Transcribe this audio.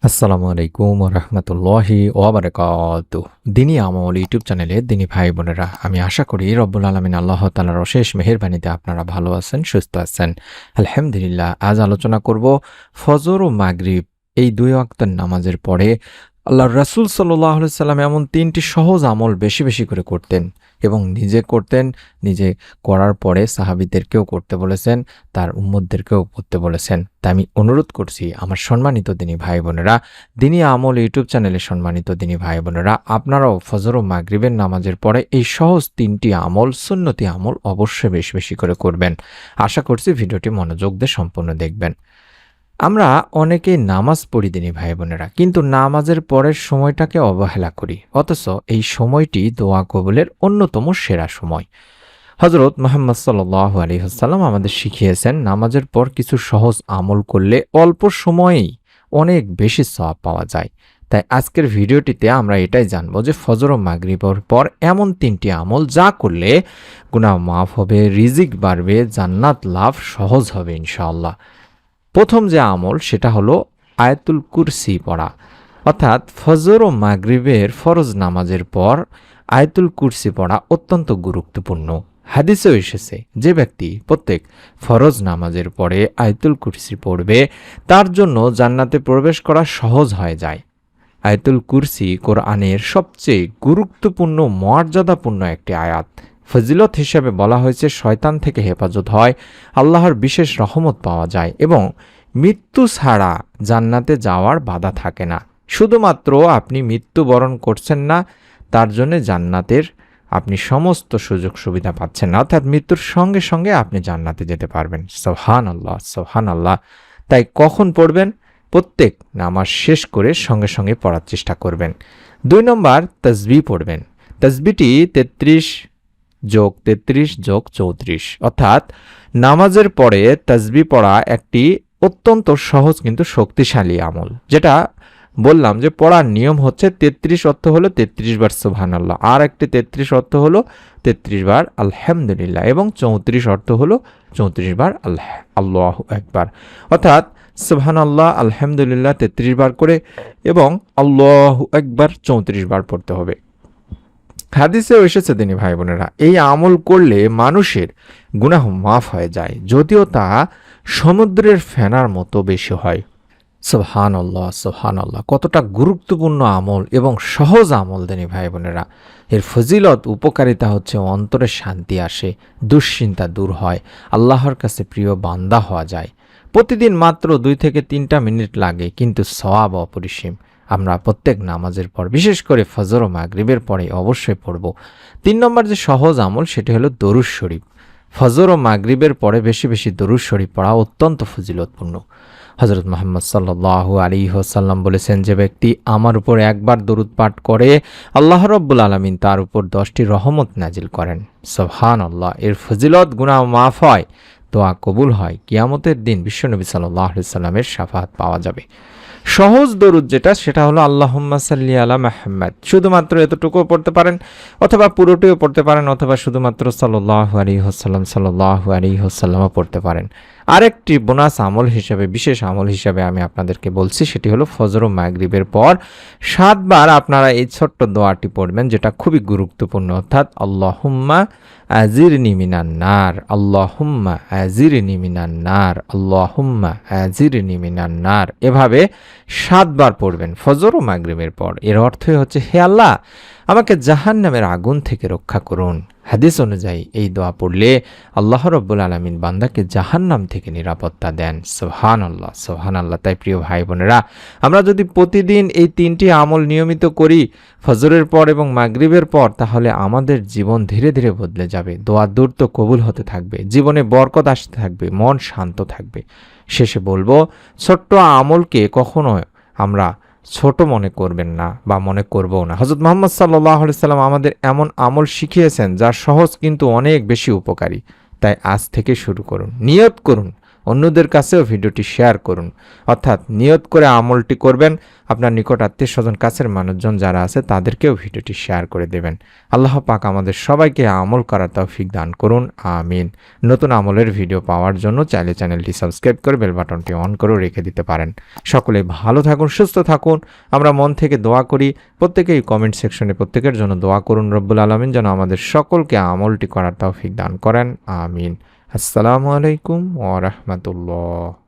আসসালামু আলাইকুম রহমতুল্লাহি ওয়াবারাকাতুহু। দিনী আমল ইউটিউব চ্যানেলে দিনী ভাই বোনেরা, আমি আশা করি রব্বুল আলামিন আল্লাহ তাআলার অশেষ মেহেরবানিতে আপনারা ভালো আছেন, সুস্থ আছেন। আলহামদুলিল্লাহ। আজ আলোচনা করব ফজর ও মাগরিব এই দুই ওয়াক্তের নামাজের পরে আল্লাহর রাসূল সাল্লাল্লাহু আলাইহি সাল্লাম এমন তিনটি সহজ আমল বেশি বেশি করে করতেন এবং নিজে করতেন। নিজে করার পরে সাহাবীদেরকেও করতে বলেছেন, তার উম্মতদেরকেও করতে বলেছেন। তাই আমি অনুরোধ করছি আমার সম্মানিত দিনী ভাই বোনেরা, দিনী আমল ইউটিউব চ্যানেলের সম্মানিত দিনী ভাই বোনেরা, আপনারাও ফজর ও মাগরিবের নামাজের পরে এই সহজ তিনটি আমল, সুন্নতি আমল অবশ্যই বেশি বেশি করে করবেন। আশা করছি ভিডিওটি মনোযোগ দিয়ে সম্পূর্ণ দেখবেন। আমরা অনেকেই নামাজ পড়ি দিনী ভাই বোনেরা, কিন্তু নামাজের পরের সময়টাকে অবহেলা করি, অথচ এই সময়টি দোয়া কবুলের অন্যতম সেরা সময়। হজরত মুহাম্মদ সাল্লাল্লাহু আলাইহি ওয়াসাল্লাম আমাদের শিখিয়েছেন, নামাজের পর কিছু সহজ আমল করলে অল্প সময়েই অনেক বেশি সওয়াব পাওয়া যায়। তাই আজকের ভিডিওটিতে আমরা এটাই জানবো যে ফজর ও মাগরিবের পর এমন তিনটি আমল যা করলে গুনাহ মাফ হবে, রিজিক বাড়বে, জান্নাত লাভ সহজ হবে ইনশাআল্লাহ। প্রথম যে আমল সেটা হলো আয়াতুল কুরসি পড়া, অর্থাৎ ফজর ও মাগরিবের ফরজ নামাজের পর আয়াতুল কুরসি পড়া অত্যন্ত গুরুত্বপূর্ণ। হাদিসেও এসেছে, যে ব্যক্তি প্রত্যেক ফরজ নামাজের পরে আয়াতুল কুরসি পড়বে তার জন্য জান্নাতে প্রবেশ করা সহজ হয়ে যায়। আয়াতুল কুরসি কোরআনের সবচেয়ে গুরুত্বপূর্ণ মর্যাদাপূর্ণ একটি আয়াত। ফজিলত হিসেবে বলা হয়েছে শয়তান থেকে হেফাজত হয়, আল্লাহর বিশেষ রহমত পাওয়া যায় এবং মৃত্যু ছাড়া জান্নাতে যাওয়ার বাধা থাকে না। শুধুমাত্র আপনি মৃত্যুবরণ করছেন না, তার জন্য জান্নাতের আপনি সমস্ত সুযোগ সুবিধা পাচ্ছেন না, অর্থাৎ মৃত্যুর সঙ্গে সঙ্গে আপনি জান্নাতে যেতে পারবেন। সুবহানাল্লাহ, সুবহানাল্লাহ। তাই কখন পড়বেন? প্রত্যেক নামাজ শেষ করে সঙ্গে সঙ্গে পড়ার চেষ্টা করবেন। 2 নম্বর, তাসবিহ পড়বেন। তাসবিহটি 33 যোগ 33 যোগ 34, অর্থাৎ নামাজের পরে তাসবিহ পড়া একটি অত্যন্ত সহজ কিন্তু শক্তিশালী আমল। যেটা বললাম যে পড়ার নিয়ম হচ্ছে 33 অর্থ হলো 33 বার সুবহানাল্লাহ, আর একটি 33 অর্থ হলো 33 বার আলহামদুলিল্লাহ এবং 34 অর্থ হলো 34 বার আল্লাহু আকবার। অর্থাৎ সুবহানাল্লাহ, আলহামদুলিল্লাহ 33 বার করে এবং আল্লাহু আকবার 34 বার পড়তে হবে। হাদিসেও এসেছে দিনী ভাই বোনেরা, এই আমল করলে মানুষের গুনাহ মাফ হয়ে যায়, যদিও তা সমুদ্রের ফেনার মতো বেশি হয়। সুবহানাল্লাহ, সুবহানাল্লাহ। কতটা গুরুত্বপূর্ণ আমল এবং সহজ আমল দিনী ভাই বোনেরা। এর ফজিলত, উপকারিতা হচ্ছে অন্তরে শান্তি আসে, দুশ্চিন্তা দূর হয়, আল্লাহর কাছে প্রিয় বান্দা হওয়া যায়। প্রতিদিন মাত্র 2 থেকে 3টা মিনিট লাগে, কিন্তু সওয়াব অপরিসীম। আমরা প্রত্যেক নামাজের পর, বিশেষ করে ফজর ও মাগরিবের পরে অবশ্যই পড়ব। 3 নম্বর যে সহজ আমল সেটি হলো দরুদ শরীফ। ফজর ও মাগরিবের পরে বেশি বেশি দরুদ শরীফ পড়া অত্যন্ত ফজিলতপূর্ণ। হযরত মুহাম্মদ সাল্লাল্লাহু আলাইহি ওয়াসাল্লাম বলেছেন, যে ব্যক্তি আমার উপর একবার দরুদ পাঠ করে আল্লাহ রাব্বুল আলামিন তার উপর 10টি রহমত নাজিল করেন। সুবহানাল্লাহ। এর ফজিলত, গুনাহ মাফ হয়, দোয়া কবুল হয়, কিয়ামতের দিন বিশ্বনবী সাল্লাল্লাহু আলাইহি সাল্লামের শাফাআত পাওয়া যাবে। সহজ দরুদ যেটা, সেটা হলো আল্লাহুম্মা সাল্লি আলা মুহাম্মাদ। শুধুমাত্র এতটুকুও পড়তে পারেন, অথবা পুরোটিও পড়তে পারেন, অথবা শুধুমাত্র সাল্লাল্লাহু আলাইহি ওয়াসাল্লামও পড়তে পারেন। আরেকটি বোনাস আমল হিসেবে, বিশেষ আমল হিসেবে আমি আপনাদেরকে বলছি, সেটি হলো ফজর ও মাগরিবের পর 7 বার আপনারা এই ছোট্ট দোয়াটি পড়বেন, যেটা খুবই গুরুত্বপূর্ণ, অর্থাৎ আল্লাহুম্মা আজিরনি মিনান নার, আল্লাহুম্মা আজিরনি মিনান নার, আল্লাহুম্মা আজিরনি মিনান নার। এভাবে 7 বার পড়বেন ফজর ও মাগরিবের পর। এর অর্থই হচ্ছে, হে আল্লাহ, আমাকে জাহান্নামের আগুন থেকে রক্ষা করুন। হাদিস অনুযায়ী এই দোয়া পড়লে আল্লাহ রাব্বুল আলামিন বান্দাকে জাহান্নাম থেকে নিরাপত্তা দেন। সুবহানাল্লাহ, সুবহানাল্লাহ। তাই প্রিয় ভাই বোনেরা, আমরা যদি প্রতিদিন এই 3টি আমল নিয়মিত করি ফজরের পর এবং মাগরিবের পর, তাহলে আমাদের জীবন ধীরে ধীরে বদলে যাবে, দোয়া দ্রুত কবুল হতে থাকবে, জীবনে বরকত আসতে থাকবে, মন শান্ত থাকবে। শেষে বলবো, ছোট্ট আমলকে কখনো আমরা ছোট মনে করবেন না বা মনে করবও না। হযরত মুহাম্মদ সাল্লাল্লাহু আলাইহি সাল্লাম আমাদের এমন আমল শিখিয়েছেন যা সহজ কিন্তু অনেক বেশি উপকারী। তাই আজ থেকে শুরু করুন, নিয়ত করুন, অন্যদের কাছেও ভিডিওটি শেয়ার করুন। অর্থাৎ নিয়ত করে আমলটি করবেন, আপনার নিকট আত্মীয়স্বজন কাছের মানুষজন যারা আছে তাদেরকেও ভিডিওটি শেয়ার করে দেবেন। আল্লাহ পাক আমাদের সবাইকে আমল করার তৌফিক দান করুন, আমিন। নতুন আমলের ভিডিও পাওয়ার জন্য চাইলে চ্যানেলটি সাবস্ক্রাইব করে বেল বাটনটি অন করেও রেখে দিতে পারেন। সকলে ভালো থাকুন, সুস্থ থাকুন। আমরা মন থেকে দোয়া করি, প্রত্যেকেই কমেন্ট সেকশনে প্রত্যেকের জন্য দোয়া করুন রব্বুল আলামিন যেন আমাদের সকলকে আমলটি করার তৌফিক দান করেন, আমিন। আসসালামু আলাইকুম ওয়া রাহমাতুল্লাহ।